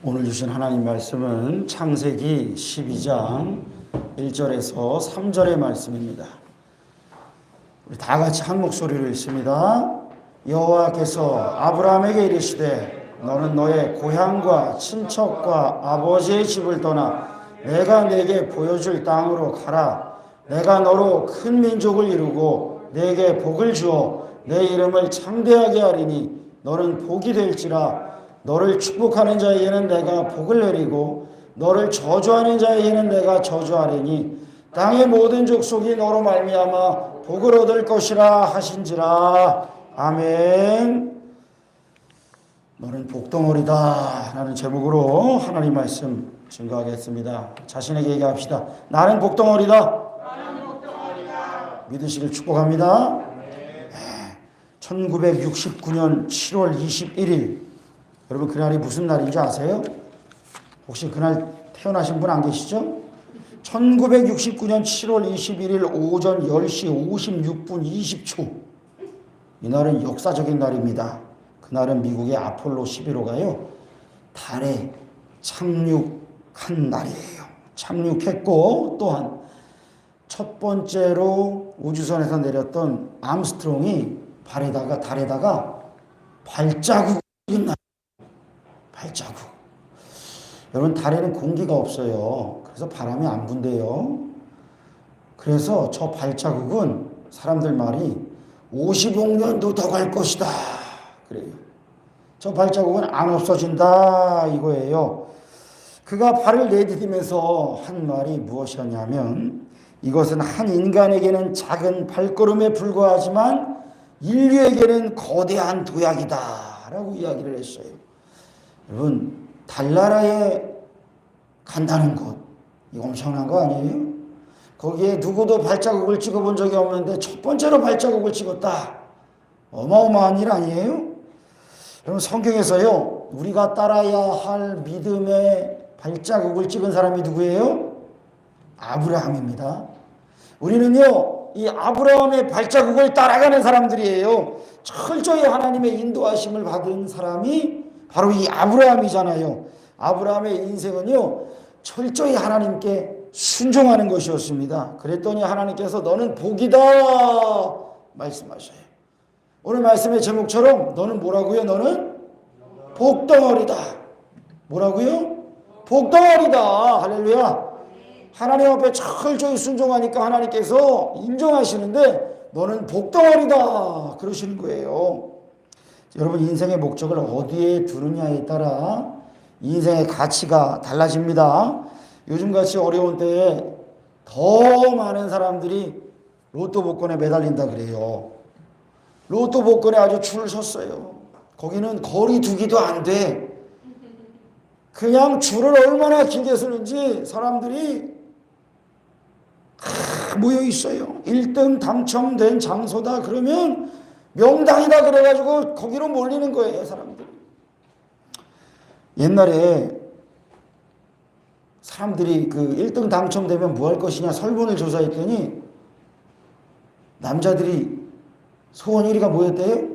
오늘 주신 하나님 말씀은 창세기 12장 1절에서 3절의 말씀입니다. 우리 다 같이 한 목소리로 읽습니다. 여호와께서 아브라함에게 이르시되 너는 너의 고향과 친척과 아버지의 집을 떠나 내가 내게 보여줄 땅으로 가라. 내가 너로 큰 민족을 이루고 내게 복을 주어 내 이름을 창대하게 하리니 너는 복이 될지라. 너를 축복하는 자에게는 내가 복을 내리고 너를 저주하는 자에게는 내가 저주하리니 땅의 모든 족속이 너로 말미암아 복을 얻을 것이라 하신지라. 아멘. 너는 복덩어리다 라는 제목으로 하나님 말씀 증거하겠습니다. 자신에게 얘기합시다. 나는 복덩어리다. 믿으시길 축복합니다. 1969년 7월 21일 여러분 그날이 무슨 날인지 아세요? 혹시 그날 태어나신 분 안 계시죠? 1969년 7월 21일 오전 10시 56분 20초. 이날은 역사적인 날입니다. 그날은 미국의 아폴로 11호가요 달에 착륙한 날이에요. 착륙했고 또한 첫 번째로 우주선에서 내렸던 암스트롱이 달에다가 발자국을 날. 발자국. 여러분 달에는 공기가 없어요. 그래서 바람이 안 분대요. 그래서 저 발자국은 사람들 말이 50억 년도 더 갈 것이다 그래요. 저 발자국은 안 없어진다 이거예요. 그가 발을 내디디면서 한 말이 무엇이었냐면 이것은 한 인간에게는 작은 발걸음에 불과하지만 인류에게는 거대한 도약이다 라고 이야기를 했어요. 여러분 달나라에 간다는 것 이거 엄청난 거 아니에요? 거기에 누구도 발자국을 찍어본 적이 없는데 첫 번째로 발자국을 찍었다. 어마어마한 일 아니에요? 여러분 성경에서요 우리가 따라야 할 믿음의 발자국을 찍은 사람이 누구예요? 아브라함입니다. 우리는요 이 아브라함의 발자국을 따라가는 사람들이에요. 철저히 하나님의 인도하심을 받은 사람이 바로 이 아브라함이잖아요. 아브라함의 인생은요 철저히 하나님께 순종하는 것이었습니다. 그랬더니 하나님께서 너는 복이다 말씀하셔요. 오늘 말씀의 제목처럼 너는 뭐라고요? 너는 복덩어리다. 뭐라고요? 복덩어리다. 할렐루야. 하나님 앞에 철저히 순종하니까 하나님께서 인정하시는데 너는 복덩어리다 그러시는 거예요. 여러분 인생의 목적을 어디에 두느냐에 따라 인생의 가치가 달라집니다. 요즘같이 어려운 때에 더 많은 사람들이 로또 복권에 매달린다 그래요. 로또 복권에 아주 줄을 섰어요. 거기는 거리 두기도 안 돼. 그냥 줄을 얼마나 길게 서는지 사람들이 모여 있어요. 1등 당첨된 장소다 그러면 명당이다 그래가지고 거기로 몰리는 거예요 사람들이. 옛날에 사람들이 그 1등 당첨되면 뭐 할 것이냐 설문을 조사했더니 남자들이 소원 1위가 뭐였대요?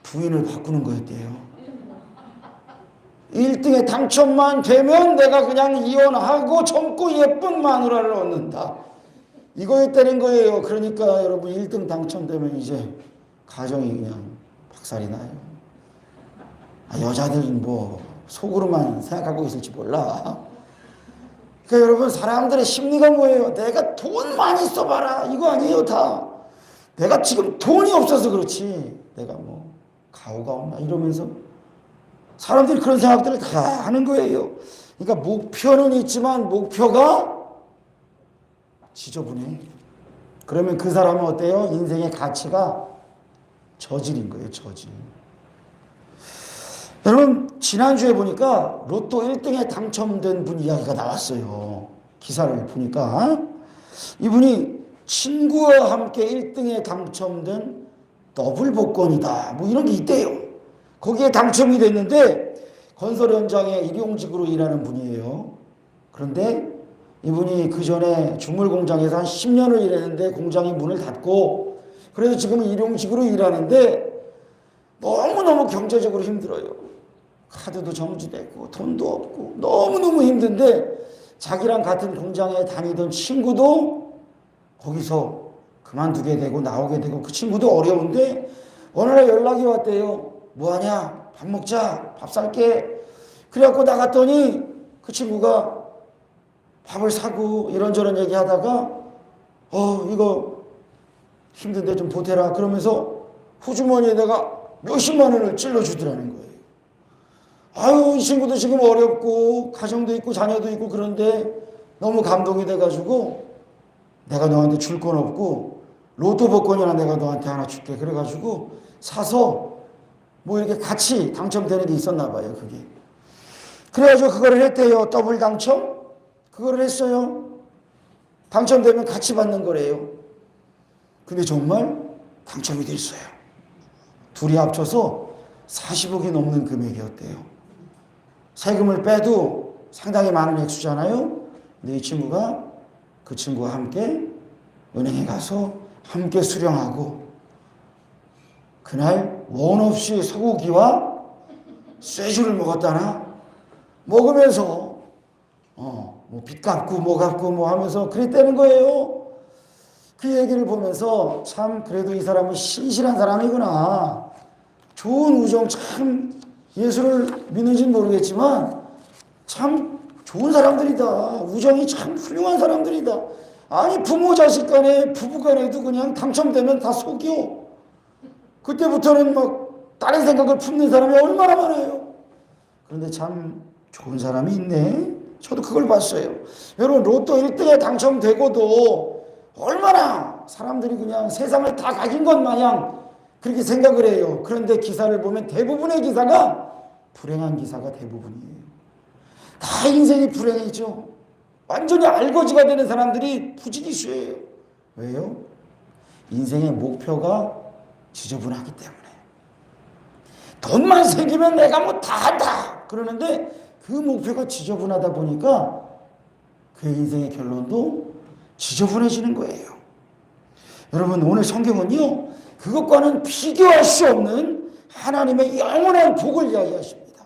부인을 바꾸는 거였대요. 1등에 당첨만 되면 내가 그냥 이혼하고 젊고 예쁜 마누라를 얻는다. 이거였다는 거예요. 그러니까 여러분 1등 당첨되면 이제 가정이 그냥 박살이 나요. 여자들은 뭐 속으로만 생각하고 있을지 몰라. 그러니까 여러분 사람들의 심리가 뭐예요? 내가 돈 많이 써봐라 이거 아니에요. 다 내가 지금 돈이 없어서 그렇지 내가 뭐 가오가 없나 이러면서 사람들이 그런 생각들을 다 하는 거예요. 그러니까 목표는 있지만 목표가 지저분해. 그러면 그 사람은 어때요? 인생의 가치가 저질인 거예요. 저질. 여러분 지난주에 보니까 로또 1등에 당첨된 분 이야기가 나왔어요. 기사를 보니까 이분이 친구와 함께 1등에 당첨된 더블 복권이다 뭐 이런 게 있대요. 거기에 당첨이 됐는데 건설 현장에 일용직으로 일하는 분이에요. 그런데 이분이 그 전에 주물 공장에서 한 10년을 일했는데 공장이 문을 닫고 그래서 지금은 일용직으로 일하는데 너무너무 경제적으로 힘들어요. 카드도 정지되고 돈도 없고 너무너무 힘든데 자기랑 같은 공장에 다니던 친구도 거기서 그만두게 되고 나오게 되고 그 친구도 어려운데 어느 날 연락이 왔대요. 뭐하냐? 밥 먹자. 밥 살게. 그래갖고 나갔더니 그 친구가 밥을 사고 이런저런 얘기하다가 이거 힘든데 좀 보태라 그러면서 호주머니에다가 몇십만 원을 찔러주더라는 거예요. 아유, 이 친구도 지금 어렵고 가정도 있고 자녀도 있고 그런데 너무 감동이 돼가지고 내가 너한테 줄 건 없고 로또 복권이나 내가 너한테 하나 줄게. 그래가지고 사서 뭐 이렇게 같이 당첨되는 게 있었나 봐요, 그게. 그래가지고 그거를 했대요. 더블 당첨? 그거를 했어요. 당첨되면 같이 받는 거래요. 근데 정말 당첨이 됐어요. 둘이 합쳐서 40억이 넘는 금액이었대요. 세금을 빼도 상당히 많은 액수잖아요. 근데 이 친구가 그 친구와 함께 은행에 가서 함께 수령하고 그날 원 없이 소고기와 쇠주를 먹었다나 먹으면서 뭐 빚 갚고 뭐 갚고 뭐 하면서 그랬다는 거예요. 그 얘기를 보면서 참 그래도 이 사람은 신실한 사람이구나. 좋은 우정, 참 예수를 믿는지는 모르겠지만 참 좋은 사람들이다. 우정이 참 훌륭한 사람들이다. 아니 부모 자식 간에 부부 간에도 그냥 당첨되면 다 속여. 그때부터는 막 다른 생각을 품는 사람이 얼마나 많아요. 그런데 참 좋은 사람이 있네. 저도 그걸 봤어요. 여러분 로또 1등에 당첨되고도 얼마나 사람들이 그냥 세상을 다 가진 것 마냥 그렇게 생각을 해요. 그런데 기사를 보면 대부분의 기사가 불행한 기사가 대부분이에요. 다 인생이 불행이죠. 완전히 알거지가 되는 사람들이 부지기수예요. 왜요? 인생의 목표가 지저분하기 때문에. 돈만 생기면 내가 뭐 다 한다 그러는데 그 목표가 지저분하다 보니까 그 인생의 결론도 지저분해지는 거예요. 여러분 오늘 성경은요 그것과는 비교할 수 없는 하나님의 영원한 복을 이야기하십니다.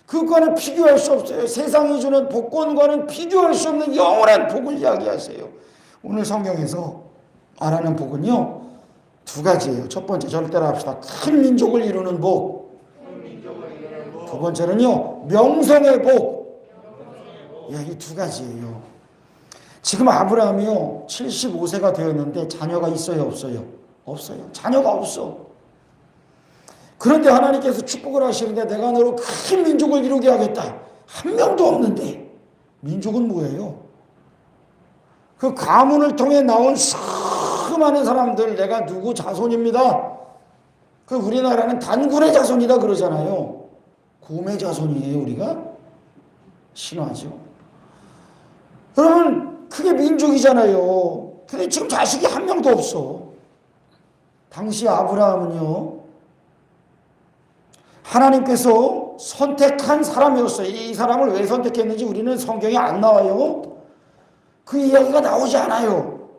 그것과는 비교할 수 없어요. 세상이 주는 복권과는 비교할 수 없는 영원한 복을 이야기하세요. 오늘 성경에서 말하는 복은요 두 가지예요. 첫 번째 저를 따라 합시다. 큰 민족을 이루는 복. 두 번째는요 명성의 복. 이 두 가지예요. 지금 아브라함이요 75세가 되었는데 자녀가 있어요 없어요? 없어요. 자녀가 없어. 그런데 하나님께서 축복을 하시는데 내가 너로 큰 민족을 이루게 하겠다. 한 명도 없는데 민족은 뭐예요? 그 가문을 통해 나온 수많은 사람들 내가 누구 자손입니다. 그 우리나라는 단군의 자손이다 그러잖아요. 곰의 자손이에요 우리가? 신화죠. 여러분 그게 민족이잖아요. 근데 지금 자식이 한 명도 없어. 당시 아브라함은요 하나님께서 선택한 사람이었어요. 이 사람을 왜 선택했는지 우리는 성경에 안 나와요. 그 이야기가 나오지 않아요.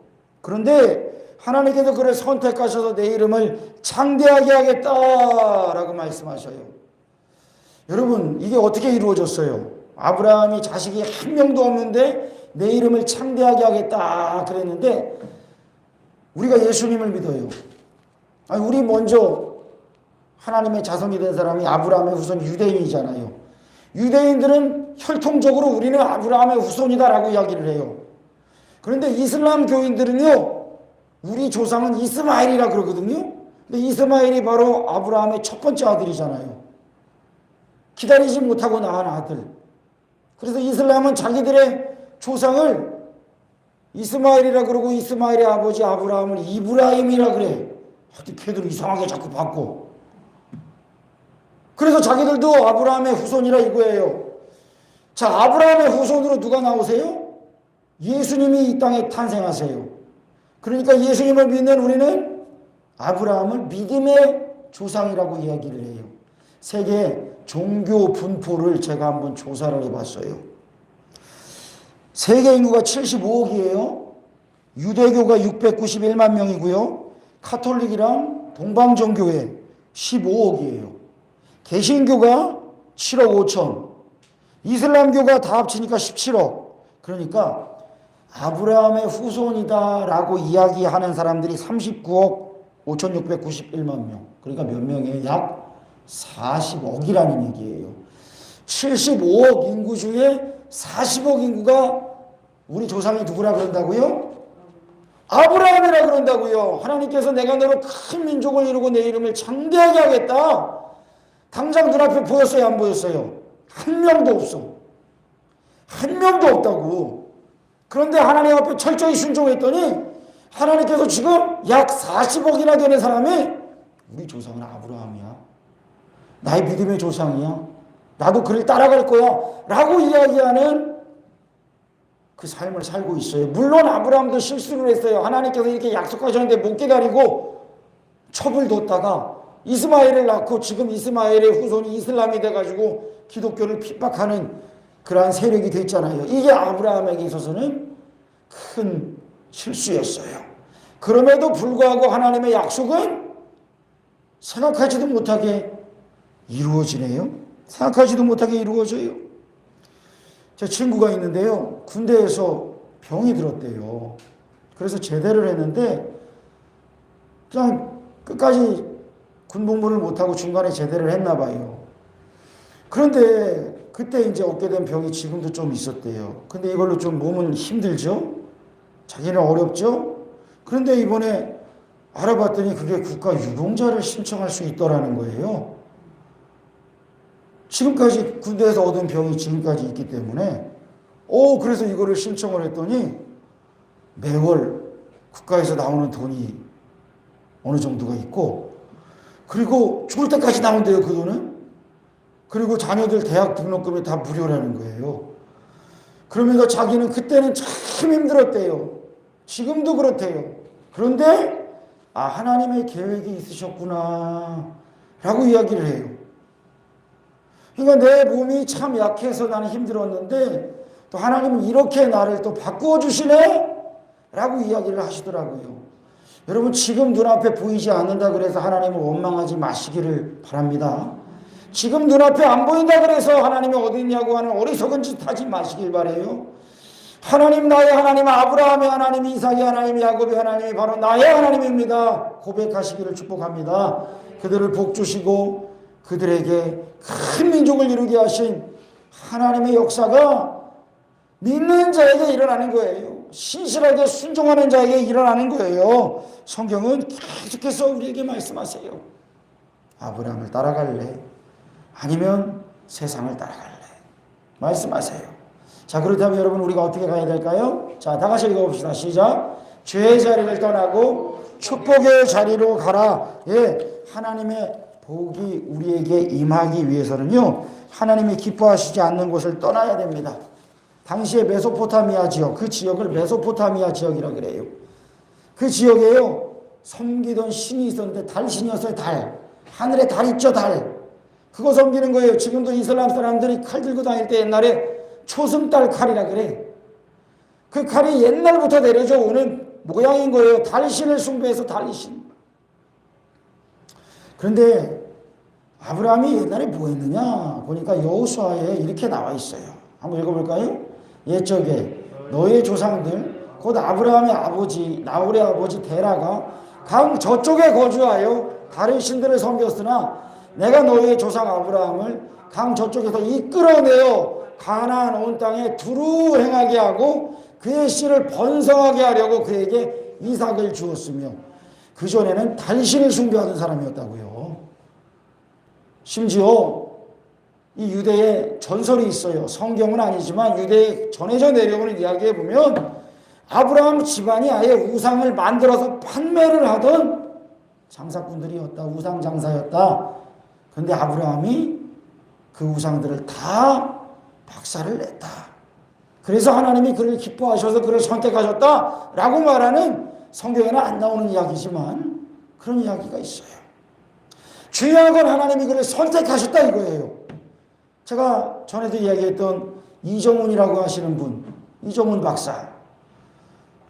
그런데 하나님께서 그를 선택하셔서 내 이름을 창대하게 하겠다라고 말씀하셔요. 여러분 이게 어떻게 이루어졌어요? 아브라함이 자식이 한 명도 없는데 내 이름을 창대하게 하겠다 그랬는데 우리가 예수님을 믿어요. 아니, 우리 먼저 하나님의 자손이 된 사람이 아브라함의 후손 유대인이잖아요. 유대인들은 혈통적으로 우리는 아브라함의 후손이다라고 이야기를 해요. 그런데 이슬람 교인들은요 우리 조상은 이스마엘이라 그러거든요. 근데 이스마엘이 바로 아브라함의 첫 번째 아들이잖아요. 기다리지 못하고 낳은 아들. 그래서 이슬람은 자기들의 조상을 이스마엘이라 그러고 이스마엘의 아버지 아브라함을 이브라임이라 그래. 하여튼 걔들 이상하게 자꾸 바꿔. 그래서 자기들도 아브라함의 후손이라 이거예요. 자, 아브라함의 후손으로 누가 나오세요? 예수님이 이 땅에 탄생하세요. 그러니까 예수님을 믿는 우리는 아브라함을 믿음의 조상이라고 이야기를 해요. 세계 종교 분포를 제가 한번 조사를 해봤어요. 세계 인구가 75억이에요. 유대교가 691만 명이고요. 카톨릭이랑 동방정교회 15억이에요. 개신교가 7억 5천. 이슬람교가 다 합치니까 17억. 그러니까 아브라함의 후손이다라고 이야기하는 사람들이 39억 5,691만 명. 그러니까 몇 명이에요? 약 40억이라는 얘기예요. 75억 인구 중에 40억 인구가 우리 조상이 누구라 그런다고요? 아브라함이라 그런다고요. 하나님께서 내가 너로 큰 민족을 이루고 내 이름을 장대하게 하겠다. 당장 눈앞에 보였어요? 안 보였어요? 한 명도 없어. 한 명도 없다고. 그런데 하나님 앞에 철저히 순종했더니 하나님께서 지금 약 40억이나 되는 사람이 우리 조상은 아브라함이야. 나의 믿음의 조상이야. 나도 그를 따라갈 거야. 라고 이야기하는 그 삶을 살고 있어요. 물론 아브라함도 실수를 했어요. 하나님께서 이렇게 약속하셨는데 못 기다리고 첩을 뒀다가 이스마엘을 낳고 지금 이스마엘의 후손이 이슬람이 돼가지고 기독교를 핍박하는 그러한 세력이 됐잖아요. 이게 아브라함에게 있어서는 큰 실수였어요. 그럼에도 불구하고 하나님의 약속은 생각하지도 못하게 이루어지네요. 생각하지도 못하게 이루어져요. 제 친구가 있는데요. 군대에서 병이 들었대요. 그래서 제대를 했는데 그냥 끝까지 군복무를 못하고 중간에 제대를 했나 봐요. 그런데 그때 이제 얻게 된 병이 지금도 좀 있었대요. 근데 이걸로 좀 몸은 힘들죠? 자기는 어렵죠? 그런데 이번에 알아봤더니 그게 국가 유공자를 신청할 수 있더라는 거예요. 지금까지 군대에서 얻은 병이 지금까지 있기 때문에 그래서 이거를 신청을 했더니 매월 국가에서 나오는 돈이 어느 정도가 있고 그리고 죽을 때까지 나온대요. 그 돈은. 그리고 자녀들 대학 등록금이 다 무료라는 거예요. 그러면서 자기는 그때는 참 힘들었대요. 지금도 그렇대요. 그런데 하나님의 계획이 있으셨구나 라고 이야기를 해요. 그러니까 내 몸이 참 약해서 나는 힘들었는데 또 하나님은 이렇게 나를 또 바꾸어 주시네 라고 이야기를 하시더라고요. 여러분 지금 눈앞에 보이지 않는다 그래서 하나님을 원망하지 마시기를 바랍니다. 지금 눈앞에 안 보인다 그래서 하나님이 어디 있냐고 하는 어리석은 짓 하지 마시길 바래요. 하나님 나의 하나님 아브라함의 하나님 이삭의 하나님 야곱의 하나님이 바로 나의 하나님입니다. 고백하시기를 축복합니다. 그들을 복주시고 그들에게 큰 민족을 이루게 하신 하나님의 역사가 믿는 자에게 일어나는 거예요. 신실하게 순종하는 자에게 일어나는 거예요. 성경은 계속해서 우리에게 말씀하세요. 아브라함을 따라갈래? 아니면 세상을 따라갈래? 말씀하세요. 자, 그렇다면 여러분 우리가 어떻게 가야 될까요? 자, 다 같이 읽어봅시다. 시작. 죄의 자리를 떠나고 축복의 자리로 가라. 예, 하나님의 복이 우리에게 임하기 위해서는요, 하나님이 기뻐하시지 않는 곳을 떠나야 됩니다. 당시에 메소포타미아 지역, 그 지역을 메소포타미아 지역이라 그래요. 그 지역에요, 섬기던 신이 있었는데 달신이었어요. 달. 하늘에 달 있죠, 달. 그거 섬기는 거예요. 지금도 이슬람 사람들이 칼 들고 다닐 때 옛날에 초승달 칼이라 그래. 그 칼이 옛날부터 내려져 오는 모양인 거예요. 달신을 숭배해서 달신. 그런데 아브라함이 옛날에 뭐 했느냐 보니까 여호수아에 이렇게 나와 있어요. 한번 읽어볼까요? 옛적에 너의 조상들 곧 아브라함의 아버지 나홀의 아버지 데라가 강 저쪽에 거주하여 다른 신들을 섬겼으나 내가 너의 조상 아브라함을 강 저쪽에서 이끌어내어 가나안 온 땅에 두루 행하게 하고 그의 씨를 번성하게 하려고 그에게 이삭을 주었으며 그전에는 달신을 숭배하던 사람이었다고요. 심지어 이 유대에 전설이 있어요. 성경은 아니지만 유대에 전해져 내려오는 이야기에 보면 아브라함 집안이 아예 우상을 만들어서 판매를 하던 장사꾼들이었다. 우상 장사였다. 그런데 아브라함이 그 우상들을 다 박살을 냈다. 그래서 하나님이 그를 기뻐하셔서 그를 선택하셨다라고 말하는 성경에는 안 나오는 이야기지만 그런 이야기가 있어요. 중요한 건 하나님이 그를 선택하셨다 이거예요. 제가 전에도 이야기했던 이정훈이라고 하시는 분, 이정훈 박사.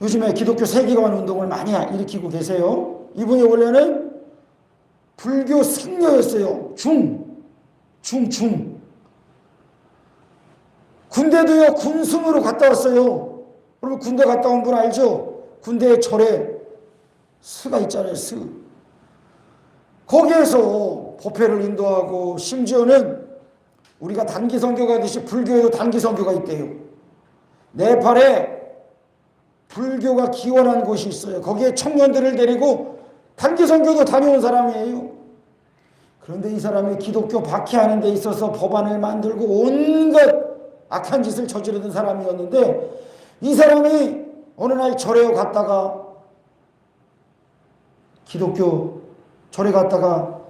요즘에 기독교 세계관 운동을 많이 일으키고 계세요. 이분이 원래는 불교 승려였어요. 중. 군대도요, 군승으로 갔다 왔어요. 여러분, 군대 갔다 온 분 알죠? 군대에 절에 스가 있잖아요, 스. 거기에서 법회를 인도하고, 심지어는 우리가 단기 선교가 하듯이 불교에도 단기 선교가 있대요. 네팔에 불교가 기원한 곳이 있어요. 거기에 청년들을 데리고 단기 선교도 다녀온 사람이에요. 그런데 이 사람이 기독교 박해하는 데 있어서 법안을 만들고 온갖 악한 짓을 저지르던 사람이었는데, 이 사람이 어느 날 절에 갔다가, 기독교 절에 갔다가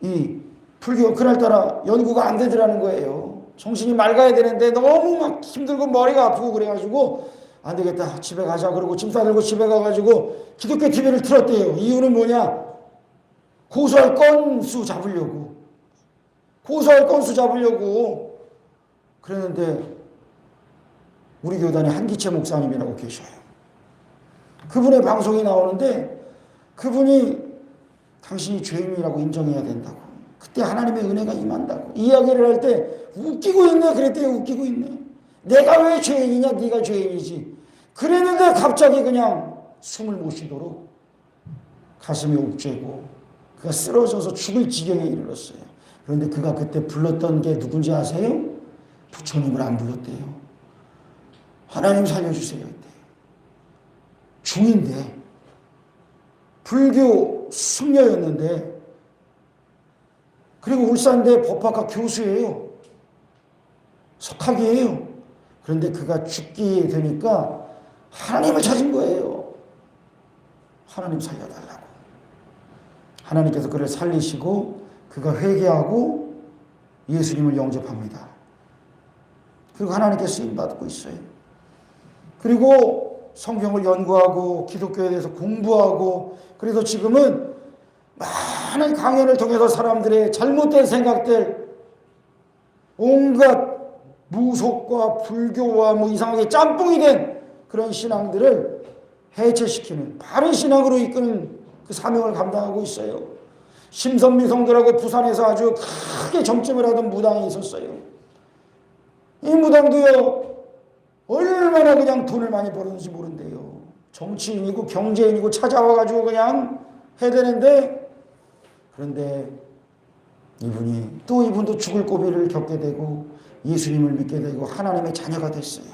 이 불교 그날따라 연구가 안 되더라는 거예요. 정신이 맑아야 되는데 너무 막 힘들고 머리가 아프고 그래가지고 안 되겠다, 집에 가자 그러고 짐 싸들고 집에 가가지고 기독교 TV를 틀었대요. 이유는 뭐냐? 고소할 건수 잡으려고. 그랬는데 우리 교단에 한기채 목사님이라고 계셔요. 그분의 방송이 나오는데 그분이 당신이 죄인이라고 인정해야 된다고. 그때 하나님의 은혜가 임한다고. 이야기를 할 때 웃기고 있네 그랬더니 웃기고 있네. 내가 왜 죄인이냐? 네가 죄인이지. 그랬는데 갑자기 그냥 숨을 못 쉬도록 가슴이 옥죄고 그가 쓰러져서 죽을 지경에 이르렀어요. 그런데 그가 그때 불렀던 게 누군지 아세요? 부처님을 안 불렀대요. 하나님 살려주세요 이때. 중인데 불교 승려였는데, 그리고 울산대 법학과 교수예요. 석학이에요. 그런데 그가 죽게 되니까 하나님을 찾은 거예요. 하나님 살려달라고. 하나님께서 그를 살리시고 그가 회개하고 예수님을 영접합니다. 그리고 하나님께 쓰임받고 있어요. 그리고 성경을 연구하고 기독교에 대해서 공부하고, 그래서 지금은 많은 강연을 통해서 사람들의 잘못된 생각들, 온갖 무속과 불교와 뭐 이상하게 짬뽕이 된 그런 신앙들을 해체시키는, 바른 신앙으로 이끄는 그 사명을 감당하고 있어요. 심선미 성도라고 부산에서 아주 크게 점집을 하던 무당이 있었어요. 이 무당도요, 얼마나 그냥 돈을 많이 벌었는지 모른대요. 정치인이고 경제인이고 찾아와가지고 그냥 해야 되는데, 그런데 이분도 죽을 고비를 겪게 되고 예수님을 믿게 되고 하나님의 자녀가 됐어요.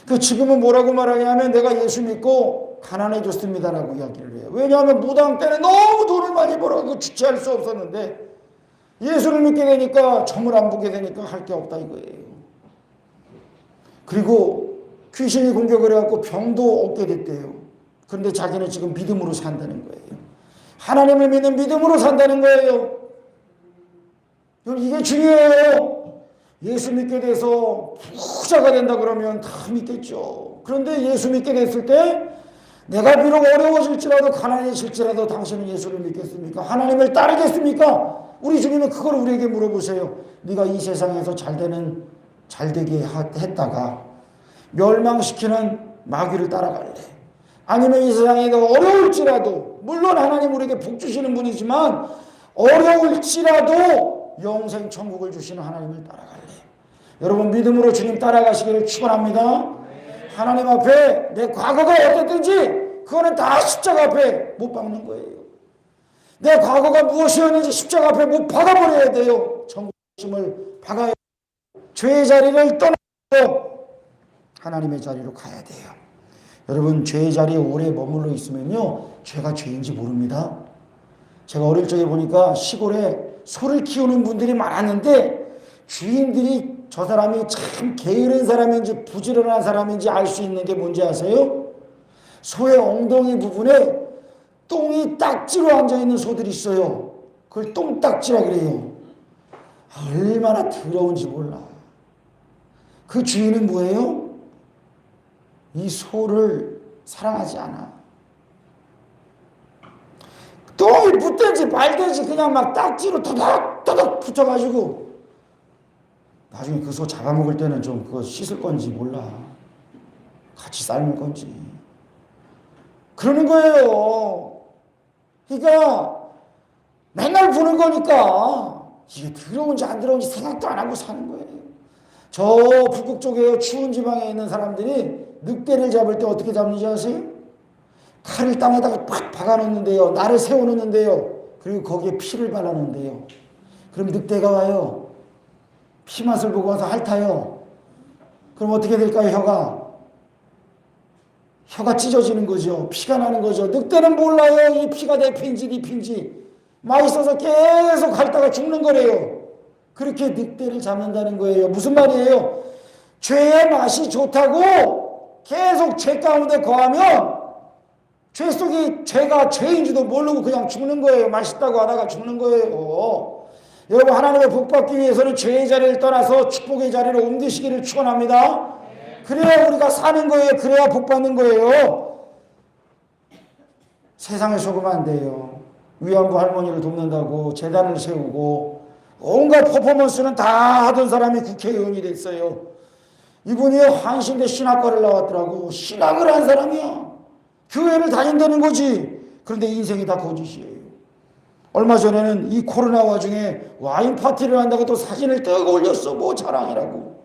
그 지금은 뭐라고 말하냐면 내가 예수 믿고 가난해졌습니다라고 이야기를 해요. 왜냐하면 무당 때는 너무 돈을 많이 벌어서 주체할 수 없었는데 예수를 믿게 되니까 점을 안 보게 되니까 할 게 없다 이거예요. 그리고 귀신이 공격을 해갖고 병도 얻게 됐대요. 그런데 자기는 지금 믿음으로 산다는 거예요. 하나님을 믿는 믿음으로 산다는 거예요. 이게 중요해요. 예수 믿게 돼서 부자가 된다 그러면 다 믿겠죠. 그런데 예수 믿게 됐을 때 내가 비록 어려워질지라도 가난해질지라도 당신은 예수를 믿겠습니까? 하나님을 따르겠습니까? 우리 주님은 그걸 우리에게 물어보세요. 네가 이 세상에서 잘되게 했다가 멸망시키는 마귀를 따라갈래? 아니면 이 세상에 어려울지라도, 물론 하나님 우리에게 복 주시는 분이지만 어려울지라도 영생 천국을 주시는 하나님을 따라갈래? 여러분 믿음으로 주님 따라가시기를 축원합니다. 하나님 앞에 내 과거가 어땠든지 그거는 다 십자가 앞에 못 박는 거예요. 내 과거가 무엇이었는지 십자가 앞에 못 박아버려야 돼요. 천국심을 박아야 돼요. 죄의 자리를 떠나서 하나님의 자리로 가야 돼요. 여러분 죄의 자리에 오래 머물러 있으면요 죄가 죄인지 모릅니다. 제가 어릴 적에 보니까 시골에 소를 키우는 분들이 많았는데 주인들이 저 사람이 참 게으른 사람인지 부지런한 사람인지 알 수 있는 게 뭔지 아세요? 소의 엉덩이 부분에 똥이 딱지로 앉아있는 소들이 있어요. 그걸 똥딱지라 그래요. 얼마나 더러운지 몰라. 그 주인은 뭐예요? 이 소를 사랑하지 않아. 똥이 묻든지 말든지 그냥 막 딱지로 터덕터덕 붙여가지고 나중에 그 소 잡아먹을 때는 좀 그거 씻을 건지 몰라. 같이 삶을 건지. 그러는 거예요. 그러니까 맨날 보는 거니까 이게 더러운지 안 더러운지 생각도 안 하고 사는 거예요. 저 북극 쪽에 추운 지방에 있는 사람들이 늑대를 잡을 때 어떻게 잡는지 아세요? 칼을 땅에다가 팍 박아놓는데요. 날을 세워놓는데요. 그리고 거기에 피를 발라놓는데요. 그럼 늑대가 와요. 피 맛을 보고 와서 핥아요. 그럼 어떻게 될까요? 혀가 찢어지는 거죠. 피가 나는 거죠. 늑대는 몰라요. 이 피가 내 피인지 네 피인지. 맛있어서 계속 핥다가 죽는 거래요. 그렇게 늑대를 잡는다는 거예요. 무슨 말이에요? 죄의 맛이 좋다고 계속 죄 가운데 거하면 죄 속이 죄가 죄인지도 모르고 그냥 죽는 거예요. 맛있다고 하다가 죽는 거예요. 여러분, 하나님의 복 받기 위해서는 죄의 자리를 떠나서 축복의 자리로 옮기시기를 축원합니다. 그래야 우리가 사는 거예요. 그래야 복 받는 거예요. 세상에 속으면 안 돼요. 위안부 할머니를 돕는다고 재단을 세우고 온갖 퍼포먼스는 다 하던 사람이 국회의원이 됐어요. 이분이 한신대 신학과를 나왔더라고. 신학을 한 사람이야. 교회를 다닌다는 거지. 그런데 인생이 다 거짓이에요. 얼마 전에는 이 코로나 와중에 와인 파티를 한다고 또 사진을 떼고 올렸어. 뭐 자랑이라고.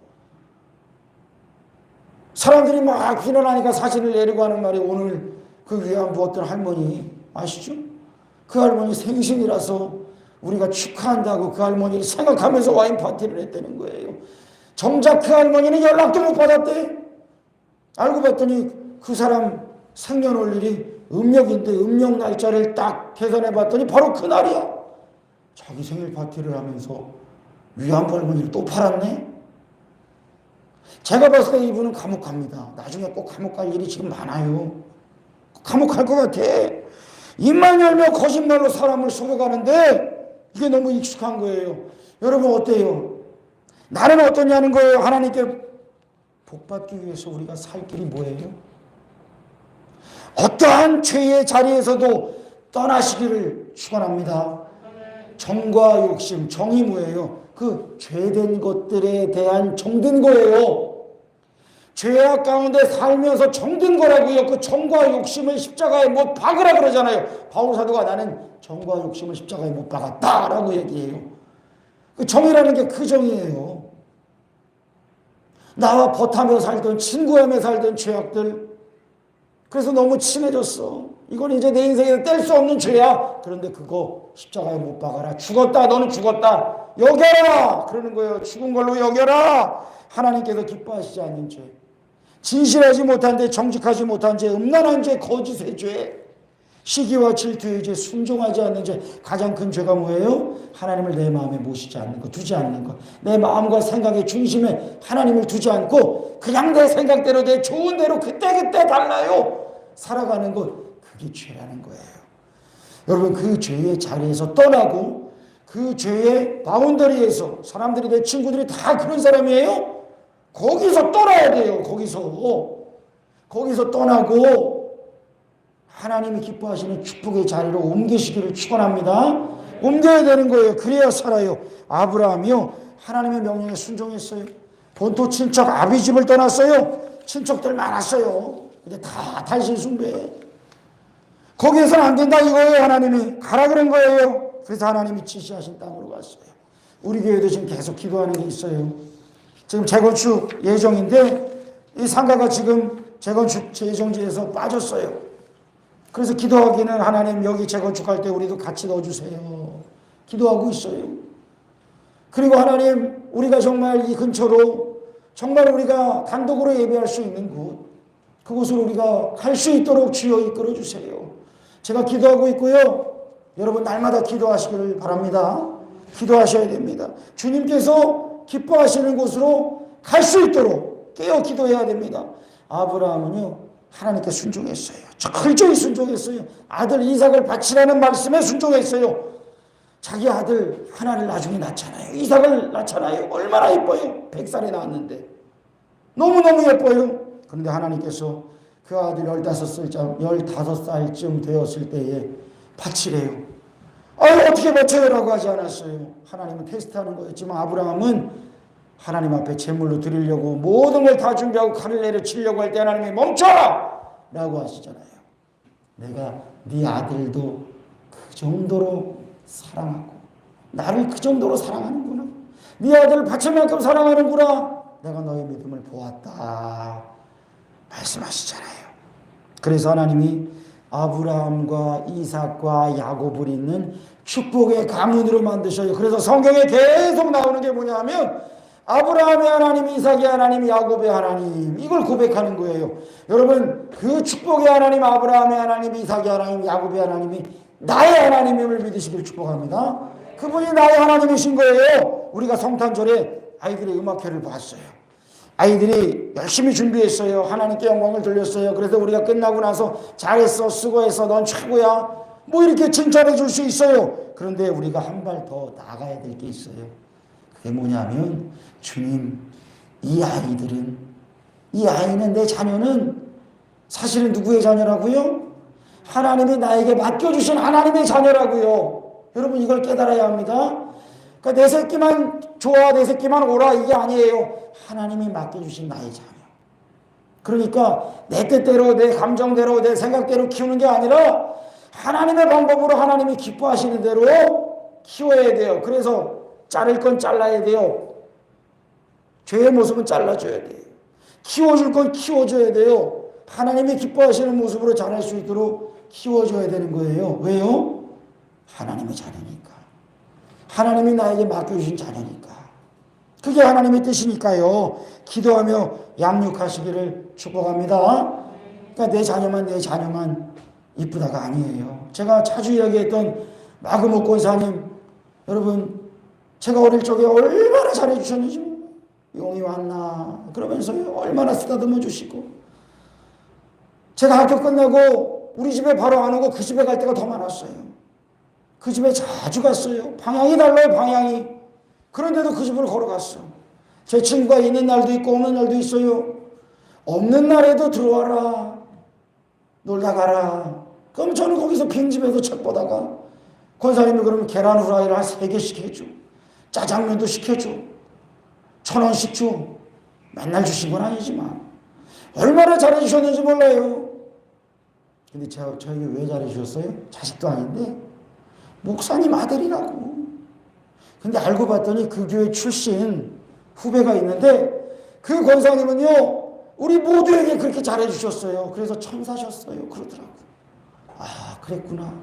사람들이 막 비난하니까 사진을 내리고 하는 말이, 오늘 그 위안부 어떤 할머니 아시죠? 그 할머니 생신이라서 우리가 축하한다고 그 할머니를 생각하면서 와인 파티를 했다는 거예요. 정작 그 할머니는 연락도 못 받았대. 알고 봤더니 그 사람 생년월일이 음력인데 음력 날짜를 딱 계산해 봤더니 바로 그날이야. 자기 생일 파티를 하면서 위안부 할머니를 또 팔았네. 제가 봤을 때 이분은 감옥 갑니다. 나중에 꼭 감옥 갈 일이 지금 많아요. 감옥 갈 것 같아. 입만 열면 거짓말로 사람을 속여가는데 이게 너무 익숙한 거예요. 여러분 어때요? 나는 어떠냐는 거예요. 하나님께 복받기 위해서 우리가 살 길이 뭐예요? 어떠한 죄의 자리에서도 떠나시기를 축원합니다. 정과 욕심, 정이 뭐예요? 그 죄된 것들에 대한 정든 거예요. 죄악 가운데 살면서 정든 거라고요. 그 정과 욕심을 십자가에 못 박으라 그러잖아요. 바울 사도가 나는 정과 욕심을 십자가에 못 박았다라고 얘기해요. 그 정이라는 게 그 정이에요. 나와 버타며 살던, 친구하며 살던 죄악들, 그래서 너무 친해졌어. 이건 이제 내 인생에서 뗄 수 없는 죄야. 그런데 그거 십자가에 못 박아라. 죽었다. 너는 죽었다. 여겨라. 그러는 거예요. 죽은 걸로 여겨라. 하나님께서 기뻐하시지 않는 죄, 진실하지 못한 죄, 정직하지 못한 죄, 음란한 죄, 거짓의 죄, 시기와 질투의 죄, 순종하지 않는 죄. 가장 큰 죄가 뭐예요? 하나님을 내 마음에 모시지 않는 것, 두지 않는 것. 내 마음과 생각의 중심에 하나님을 두지 않고 그냥 내 생각대로, 내 좋은 대로 그때그때 달라요 살아가는 것. 그게 죄라는 거예요. 여러분, 그 죄의 자리에서 떠나고 그 죄의 바운더리에서, 사람들이, 내 친구들이 다 그런 사람이에요. 거기서 떠나야 돼요. 거기서 떠나고 하나님이 기뻐하시는 축복의 자리로 옮기시기를 축원합니다. 옮겨야 되는 거예요. 그래야 살아요. 아브라함이요, 하나님의 명령에 순종했어요. 본토 친척 아비집을 떠났어요. 친척들 많았어요. 근데 다 달신 숭배해. 거기에서는 안 된다 이거예요. 하나님이 가라 그런 거예요. 그래서 하나님이 지시하신 땅으로 갔어요. 우리 교회도 지금 계속 기도하는 게 있어요. 지금 재건축 예정인데 이 상가가 지금 재건축 예정지에서 빠졌어요. 그래서 기도하기는, 하나님 여기 재건축할 때 우리도 같이 넣어주세요. 기도하고 있어요. 그리고 하나님, 우리가 정말 이 근처로 정말 우리가 단독으로 예배할 수 있는 곳, 그곳으로 우리가 갈 수 있도록 주여 이끌어 주세요. 제가 기도하고 있고요. 여러분 날마다 기도하시기를 바랍니다. 기도하셔야 됩니다. 주님께서 기뻐하시는 곳으로 갈 수 있도록 깨어 기도해야 됩니다. 아브라함은요, 하나님께 순종했어요. 철저히 순종했어요. 아들 이삭을 바치라는 말씀에 순종했어요. 자기 아들 하나를 나중에 낳잖아요. 이삭을 낳잖아요. 얼마나 예뻐요. 100살에 낳았는데 너무너무 예뻐요. 그런데 하나님께서 그 아들 15살쯤 되었을 때에 바치래요. 어떻게 바쳐요라고 하지 않았어요. 하나님은 테스트하는 거였지만 아브라함은 하나님 앞에 제물로 드리려고 모든 걸 다 준비하고 칼을 내려치려고 할 때 하나님이 멈춰라! 라고 하시잖아요. 내가 네 아들도 그 정도로 사랑하고 나를 그 정도로 사랑하는구나. 네 아들을 바칠 만큼 사랑하는구나. 내가 너의 믿음을 보았다 말씀하시잖아요. 그래서 하나님이 아브라함과 이삭과 야곱을 잇는 축복의 가문으로 만드셔요. 그래서 성경에 계속 나오는 게 뭐냐면 아브라함의 하나님, 이삭의 하나님, 야곱의 하나님, 이걸 고백하는 거예요. 여러분, 그 축복의 하나님, 아브라함의 하나님, 이삭의 하나님, 야곱의 하나님이 나의 하나님임을 믿으시길 축복합니다. 그분이 나의 하나님이신 거예요. 우리가 성탄절에 아이들의 음악회를 봤어요. 아이들이 열심히 준비했어요. 하나님께 영광을 돌렸어요. 그래서 우리가 끝나고 나서 잘했어, 수고했어, 넌 최고야, 뭐 이렇게 칭찬해 줄 수 있어요. 그런데 우리가 한 발 더 나가야 될 게 있어요. 그게 뭐냐면, 주님, 이 아이는, 내 자녀는 사실은 누구의 자녀라고요? 하나님이 나에게 맡겨주신 하나님의 자녀라고요. 여러분, 이걸 깨달아야 합니다. 그러니까 내 새끼만 좋아, 내 새끼만 오라, 이게 아니에요. 하나님이 맡겨주신 나의 자녀. 그러니까 내 뜻대로, 내 감정대로, 내 생각대로 키우는 게 아니라 하나님의 방법으로 하나님이 기뻐하시는 대로 키워야 돼요. 그래서 자를 건 잘라야 돼요. 죄의 모습은 잘라줘야 돼요. 키워줄 건 키워줘야 돼요. 하나님이 기뻐하시는 모습으로 자랄 수 있도록 키워줘야 되는 거예요. 왜요? 하나님의 자녀니까. 하나님이 나에게 맡겨주신 자녀니까. 그게 하나님의 뜻이니까요. 기도하며 양육하시기를 축복합니다. 그러니까 내 자녀만 이쁘다가 아니에요. 제가 자주 이야기했던 마그모 권사님, 여러분, 제가 어릴 적에 얼마나 잘해주셨는지, 용이 왔나 그러면서요, 얼마나 쓰다듬어 주시고, 제가 학교 끝나고 우리 집에 바로 안 오고 그 집에 갈 때가 더 많았어요. 그 집에 자주 갔어요. 방향이 달라요, 방향이. 그런데도 그 집으로 걸어갔어. 제 친구가 있는 날도 있고 없는 날도 있어요. 없는 날에도 들어와라, 놀다 가라. 그럼 저는 거기서 빈집에서 책 보다가, 권사님이 그러면 계란 후라이를 한 3개씩 해줘, 짜장면도 시켜줘, 1,000원씩 줘. 맨날 주신 건 아니지만 얼마나 잘해주셨는지 몰라요. 근데 저에게 왜 잘해주셨어요? 자식도 아닌데 목사님 아들이라고. 근데 알고 봤더니 그 교회 출신 후배가 있는데, 그 권사님은요, 우리 모두에게 그렇게 잘해주셨어요. 그래서 천사셨어요 그러더라고요. 아, 그랬구나.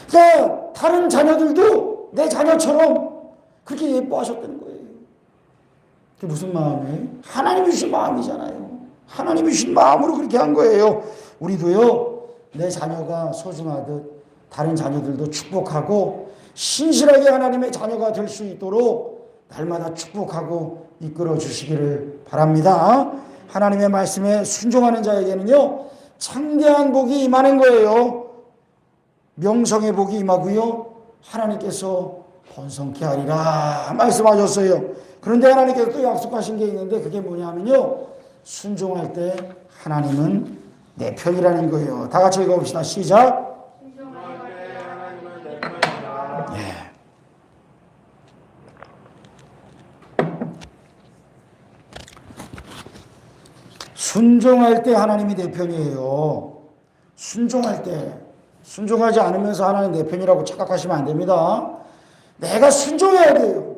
그러니까 다른 자녀들도 내 자녀처럼 그렇게 예뻐하셨다는 거예요. 그게 무슨 마음이에요? 하나님이 주신 마음이잖아요. 하나님이 주신 마음으로 그렇게 한 거예요. 우리도요, 내 자녀가 소중하듯 다른 자녀들도 축복하고 신실하게 하나님의 자녀가 될 수 있도록 날마다 축복하고 이끌어 주시기를 바랍니다. 하나님의 말씀에 순종하는 자에게는요, 창대한 복이 임하는 거예요. 명성의 복이 임하고요, 하나님께서 번성케 하리라 말씀하셨어요. 그런데 하나님께서 또 약속하신 게 있는데, 그게 뭐냐면요, 순종할 때 하나님은 내 편이라는 거예요. 다 같이 읽어봅시다. 시작. 순종할 때 하나님이 내 편이에요. 순종할 때. 순종하지 않으면서 하나님 내 편이라고 착각하시면 안 됩니다. 내가 순종해야 돼요.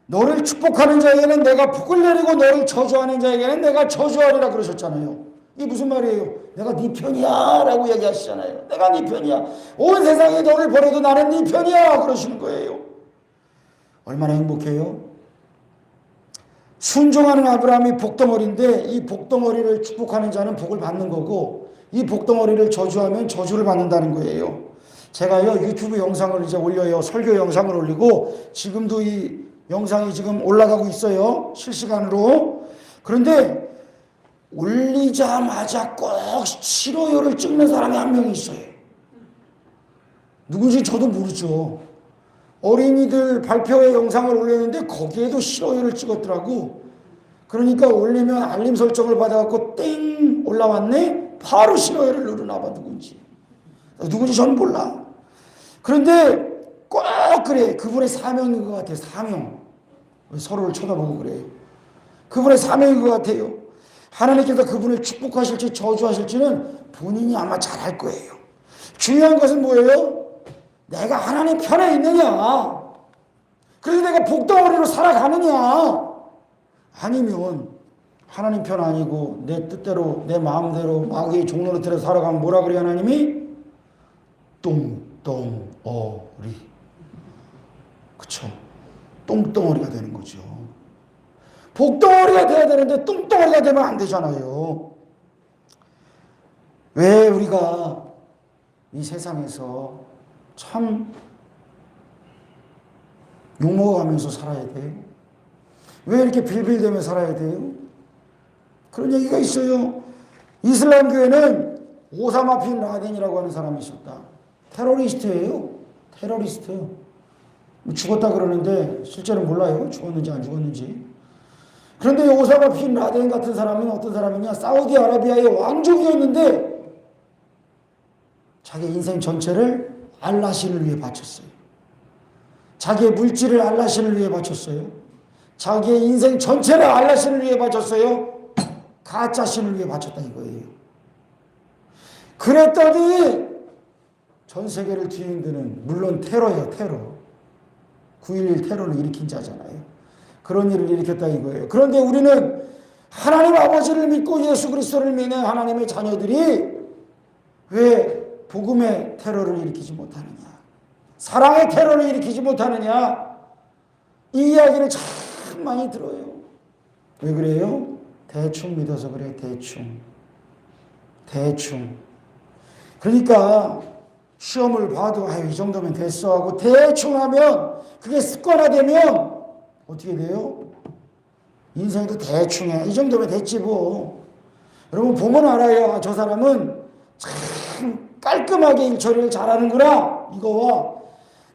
너를 축복하는 자에게는 내가 복을 내리고 너를 저주하는 자에게는 내가 저주하리라 그러셨잖아요. 이게 무슨 말이에요? 내가 네 편이야 라고 얘기하시잖아요. 내가 네 편이야. 온 세상이 너를 버려도 나는 네 편이야 그러시는 거예요. 얼마나 행복해요? 순종하는 아브라함이 복덩어리인데, 이 복덩어리를 축복하는 자는 복을 받는 거고, 이 복덩어리를 저주하면 저주를 받는다는 거예요. 제가요, 유튜브 영상을 이제 올려요. 설교 영상을 올리고, 지금도 이 영상이 지금 올라가고 있어요. 실시간으로. 그런데 올리자마자 꼭 싫어요를 찍는 사람이 한 명 있어요. 누군지 저도 모르죠. 어린이들 발표회 영상을 올렸는데 거기에도 싫어요를 찍었더라고. 그러니까 올리면 알림 설정을 받아갖고 땡 올라왔네? 바로 싫어요를 누르나 봐. 누군지 저는 몰라. 그런데 꼭 그래. 그분의 사명인 것 같아요. 사명. 서로를 쳐다보고 그래요. 그분의 사명인 것 같아요. 하나님께서 그분을 축복하실지 저주하실지는 본인이 아마 잘 알 거예요. 중요한 것은 뭐예요? 내가 하나님 편에 있느냐, 그래서 내가 복덩어리로 살아가느냐? 아니면 하나님 편 아니고 내 뜻대로 내 마음대로 마귀의 종로를 들어 살아가면 뭐라 그래요 하나님이? 똥덩어리. 그쵸? 똥덩어리가 되는 거죠. 복덩어리가 돼야 되는데 똥덩어리가 되면 안 되잖아요. 왜 우리가 이 세상에서 참 욕먹어가면서 살아야 돼요? 왜 이렇게 빌빌대며 살아야 돼요? 그런 얘기가 있어요. 이슬람 교회는 오사마 빈 라덴이라고 하는 사람이 있었다. 테러리스트예요. 테러리스트. 죽었다 그러는데 실제로 몰라요. 죽었는지 안 죽었는지. 그런데 오사마 빈 라덴 같은 사람은 어떤 사람이냐? 사우디아라비아의 왕족이었는데 자기 인생 전체를 알라신을 위해 바쳤어요. 자기의 물질을 알라신을 위해 바쳤어요. 자기의 인생 전체를 알라신을 위해 바쳤어요. 가짜신을 위해 바쳤다 이거예요. 그랬더니 전 세계를 뒤흔드는, 물론 테러예요. 테러. 9.11 테러를 일으킨 자잖아요. 그런 일을 일으켰다 이거예요. 그런데 우리는 하나님 아버지를 믿고 예수 그리스도를 믿는 하나님의 자녀들이 왜 복음의 테러를 일으키지 못하느냐, 사랑의 테러를 일으키지 못하느냐, 이 이야기를 참 많이 들어요. 왜 그래요? 대충 믿어서 그래. 대충. 그러니까 시험을 봐도 이 정도면 됐어 하고 대충 하면 그게 습관화되면 어떻게 돼요? 인생도 대충 해. 이 정도면 됐지 뭐. 여러분 보면 알아요. 저 사람은 참 깔끔하게 일처리를 잘하는구나 이거와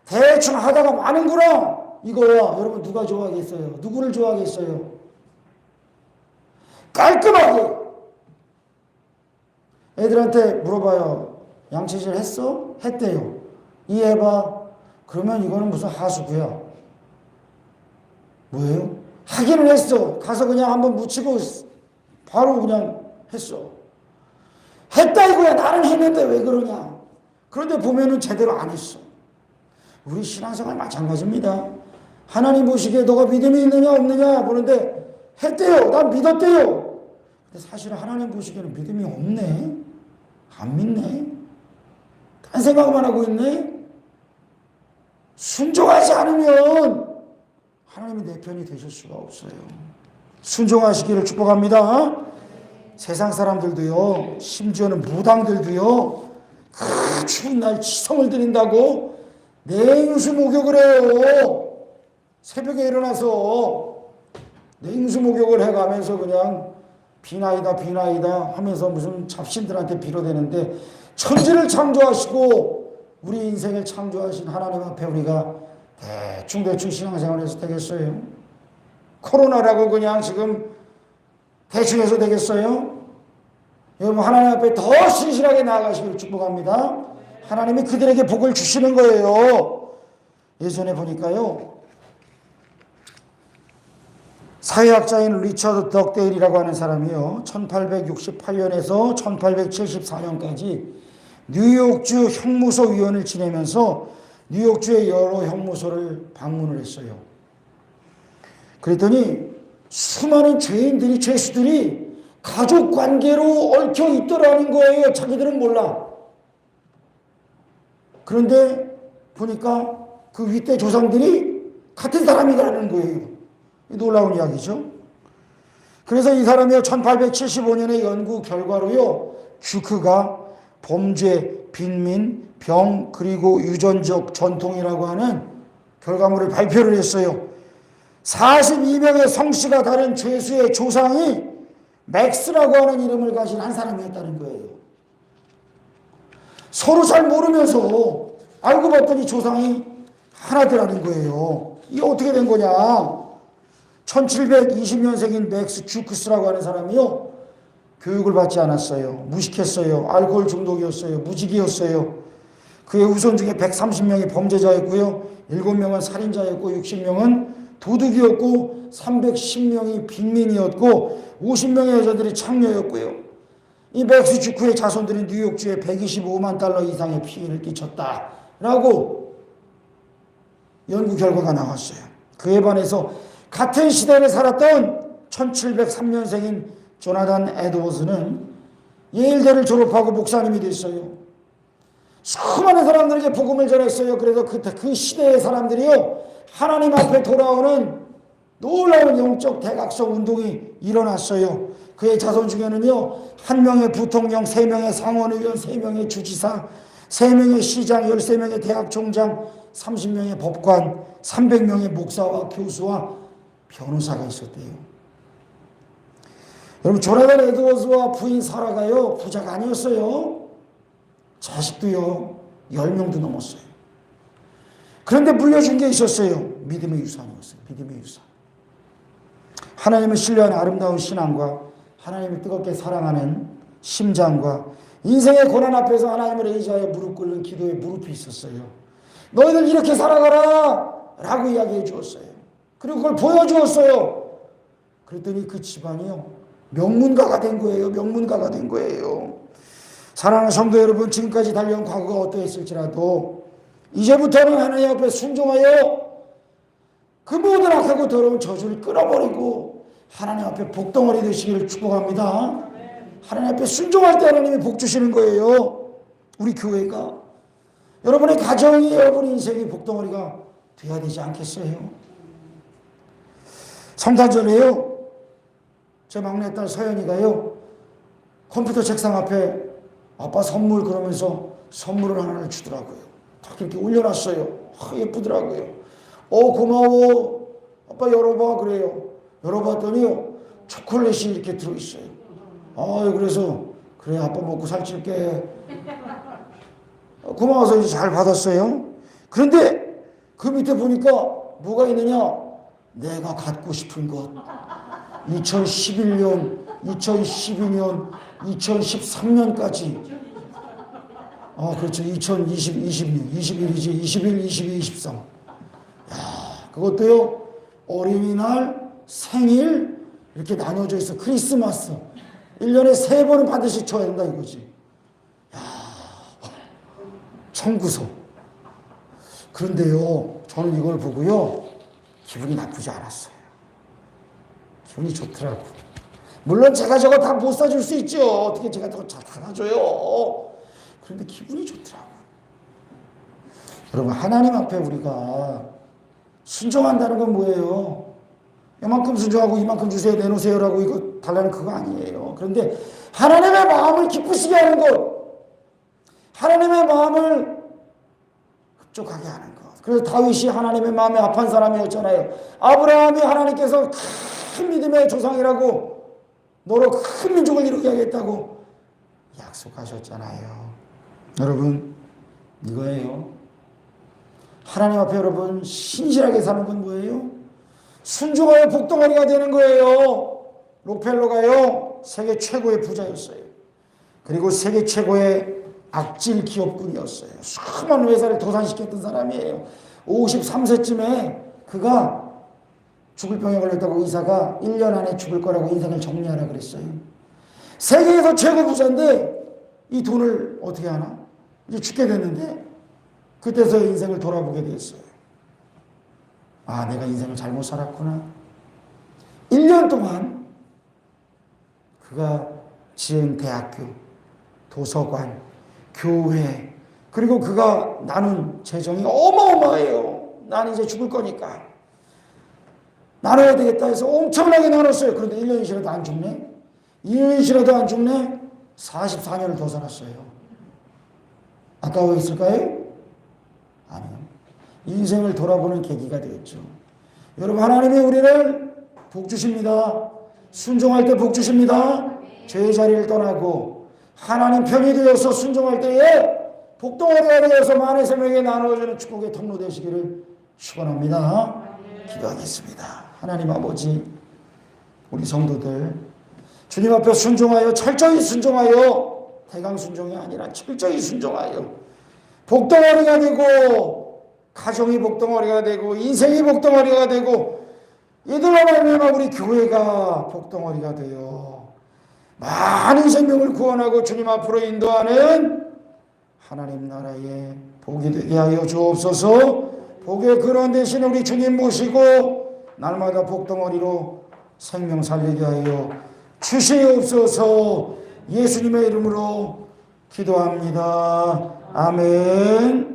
대충 하다가 마는구나 이거와 여러분 누가 좋아하겠어요? 누구를 좋아하겠어요? 깔끔하게. 애들한테 물어봐요. 양치질 했어? 했대요. 이해해봐. 그러면 이거는 무슨 하수구야. 뭐예요? 하기는 했어. 가서 그냥 한번 묻히고 바로 그냥 했어. 했다 이거야. 나는 했는데 왜 그러냐. 그런데 보면은 제대로 안 했어. 우리 신앙생활 마찬가지입니다. 하나님 보시기에 너가 믿음이 있느냐 없느냐 보는데 했대요. 난 믿었대요. 근데 사실은 하나님 보시기에는 믿음이 없네. 안 믿네. 딴 생각만 하고 있네. 순종하지 않으면 하나님이 내 편이 되실 수가 없어요. 순종하시기를 축복합니다. 세상 사람들도요, 심지어는 무당들도요, 추운 날 지성을 드린다고 냉수 목욕을 해요. 새벽에 일어나서 냉수 목욕을 해가면서 그냥 비나이다 하면서 무슨 잡신들한테 빌어대는데, 천지를 창조하시고 우리 인생을 창조하신 하나님 앞에 우리가 대충 신앙생활해서 되겠어요? 코로나라고 그냥 지금 대충 해서 되겠어요? 여러분 하나님 앞에 더 신실하게 나아가시기를 축복합니다. 하나님이 그들에게 복을 주시는 거예요. 예전에 보니까요, 사회학자인 리처드 덕데일이라고 하는 사람이요, 1868년에서 1874년까지 뉴욕주 형무소 위원을 지내면서 뉴욕주의 여러 형무소를 방문을 했어요. 그랬더니 수많은 죄인들이, 죄수들이 가족관계로 얽혀 있더라는 거예요. 자기들은 몰라. 그런데 보니까 그 윗대 조상들이 같은 사람이라는 거예요. 놀라운 이야기죠. 그래서 이 사람이 1875년의 연구 결과로요, 듀크가 범죄, 빈민, 병, 그리고 유전적 전통이라고 하는 결과물을 발표를 했어요. 42명의 성씨가 다른 죄수의 조상이 맥스라고 하는 이름을 가진 한 사람이었다는 거예요. 서로 잘 모르면서 알고 봤더니 조상이 하나더라는 거예요. 이게 어떻게 된 거냐. 1720년생인 맥스 듀크스라고 하는 사람이요, 교육을 받지 않았어요. 무식했어요. 알코올 중독이었어요. 무직이었어요. 그의 후손 중에 130명이 범죄자였고요, 7명은 살인자였고, 60명은 도둑이었고, 310명이 빈민이었고, 50명의 여자들이 창녀였고요. 이 맥스 듀크의 자손들이 뉴욕주에 125만 달러 이상의 피해를 끼쳤다라고 연구 결과가 나왔어요. 그에 반해서 같은 시대를 살았던 1703년생인 조나단 에드워즈는 예일대를 졸업하고 목사님이 됐어요. 수많은 사람들에게 복음을 전했어요. 그래서 그 시대의 사람들이요, 하나님 앞에 돌아오는 놀라운 영적 대각성 운동이 일어났어요. 그의 자손 중에는요, 1명의 부통령, 3명의 상원의원, 3명의 주지사, 3명의 시장, 13명의 대학 총장, 30명의 법관, 300명의 목사와 교수와 변호사가 있었대요. 여러분, 조나단 에드워즈와 부인 사라가요, 부자가 아니었어요. 자식도요, 10명도 넘었어요. 그런데 물려준 게 있었어요. 믿음의 유산이었어요. 믿음의 유산. 하나님을 신뢰하는 아름다운 신앙과 하나님을 뜨겁게 사랑하는 심장과 인생의 고난 앞에서 하나님을 의지하여 무릎 꿇는 기도의 무릎이 있었어요. 너희들 이렇게 살아가라 라고 이야기해 주었어요. 그리고 그걸 보여주었어요. 그랬더니 그 집안이요, 명문가가 된 거예요. 명문가가 된 거예요. 사랑하는 성도 여러분, 지금까지 달려온 과거가 어떠했을지라도 이제부터는 하나님 앞에 순종하여 그 모든 악하고 더러운 저주를 끊어버리고 하나님 앞에 복덩어리 되시기를 축복합니다. 하나님 앞에 순종할 때 하나님이 복 주시는 거예요. 우리 교회가, 여러분의 가정이, 여러분의 인생이 복덩어리가 돼야 되지 않겠어요? 성탄 전에요, 제 막내딸 서연이가요, 컴퓨터 책상 앞에 아빠 선물 그러면서 선물을 하나를 주더라고요. 딱 이렇게 올려놨어요. 예쁘더라고요. 고마워. 아빠 열어봐. 그래요. 열어봤더니요, 초콜릿이 이렇게 들어있어요. 그래서 그래, 아빠 먹고 살찔게. 고마워서 이제 잘 받았어요. 그런데 그 밑에 보니까 뭐가 있느냐? 내가 갖고 싶은 것. 2011년, 2012년, 2013년까지. 그렇죠. 2020, 22, 21이지. 21, 22, 23. 그것도요, 어린이날, 생일, 이렇게 나눠져 있어. 크리스마스. 1년에 3번은 반드시 쳐야 된다 이거지. 청구서. 그런데요, 저는 이걸 보고요, 기분이 나쁘지 않았어요. 기분이 좋더라고. 물론 제가 저거 다 못 사줄 수 있죠. 어떻게 제가 다 사줘요. 그런데 기분이 좋더라고. 여러분, 하나님 앞에 우리가 순종한다는 건 뭐예요? 이만큼 순종하고 이만큼 주세요, 내놓으세요라고 이거 달라는 그거 아니에요. 그런데 하나님의 마음을 기쁘시게 하는 것, 하나님의 마음을 흡족하게 하는 것. 그래서 다윗이 하나님의 마음에 합한 사람이었잖아요. 아브라함이 하나님께서 큰 믿음의 조상이라고, 너로 큰 민족을 이루게 하겠다고 약속하셨잖아요. 여러분, 이거예요. 하나님 앞에 여러분 신실하게 사는 건 뭐예요? 순종하여 복덩어리가 되는 거예요. 록펠러가요, 세계 최고의 부자였어요. 그리고 세계 최고의 악질 기업군이었어요. 수많은 회사를 도산시켰던 사람이에요. 53세쯤에 그가 죽을 병에 걸렸다고 의사가 1년 안에 죽을 거라고 인생을 정리하라 그랬어요. 세계에서 최고 부자인데 이 돈을 어떻게 하나? 이제 죽게 됐는데 그때서 인생을 돌아보게 됐어요. 내가 인생을 잘못 살았구나. 1년 동안 그가 지은 대학교, 도서관, 교회, 그리고 그가 나눈 재정이 어마어마해요. 나는 이제 죽을 거니까 나눠야 되겠다 해서 엄청나게 나눴어요. 그런데 1년이 지나도 안 죽네? 2년이 지나도 안 죽네? 44년을 더 살았어요. 아까워했을까요? 아니요. 인생을 돌아보는 계기가 되었죠. 여러분, 하나님이 우리를 복 주십니다. 순종할 때 복 주십니다. 죄의 자리를 떠나고 하나님 편이 되어서 순종할 때에 복덩어리가 되어서 만의 생명에 나누어지는 축복의 통로 되시기를 축원합니다. 기도하겠습니다. 하나님 아버지, 우리 성도들 주님 앞에 순종하여, 철저히 순종하여, 대강 순종이 아니라 철저히 순종하여 복덩어리가 되고, 가정이 복덩어리가 되고, 인생이 복덩어리가 되고, 이들로 말미암아 우리 교회가 복덩어리가 되어 많은 생명을 구원하고 주님 앞으로 인도하는 하나님 나라의 복이 되게 하여 주옵소서. 복의 근원 되신 우리 주님 모시고 날마다 복덩어리로 생명 살리게 하여 주시옵소서. 예수님의 이름으로 기도합니다. 아멘.